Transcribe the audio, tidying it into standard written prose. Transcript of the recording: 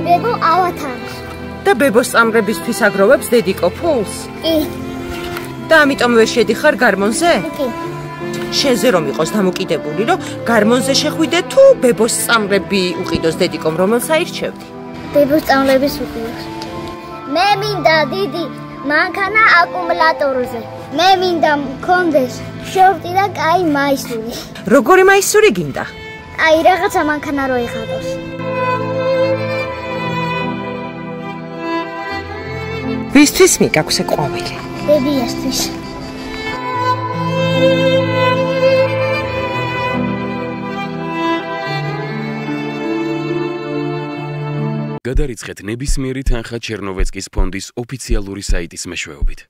ბებო ავათარს. და ბებოს წამრებისთვის აგროვებს დედიკო ფულს? კი. და ამიტომ ვერ შედიხარ გარმონზე? კი. შენზე რომ იყოს დამოკიდებული, რომ გარმონზე შეხვიდე თუ ბებოს წამრები უყიდოს დედიკომ, რომელს აირჩევდი? ბებოს წამრების უყიდოს. მე მინდა დიდი მანქანა აკუმულატორზე. მე მინდა მქონდეს შორტი და კაი მაისური. როგორი მაისური გინდა? აი რაღაცა მანქანა რო ეხატოს. ვისთვის მიგაქვს ეს ყვავილი? ბებიასთვის. გადარიცხეთ ნებისმიერი თანხა ჩერნოვეცკის ფონდის ოფიციალური საიტის მეშვეობით.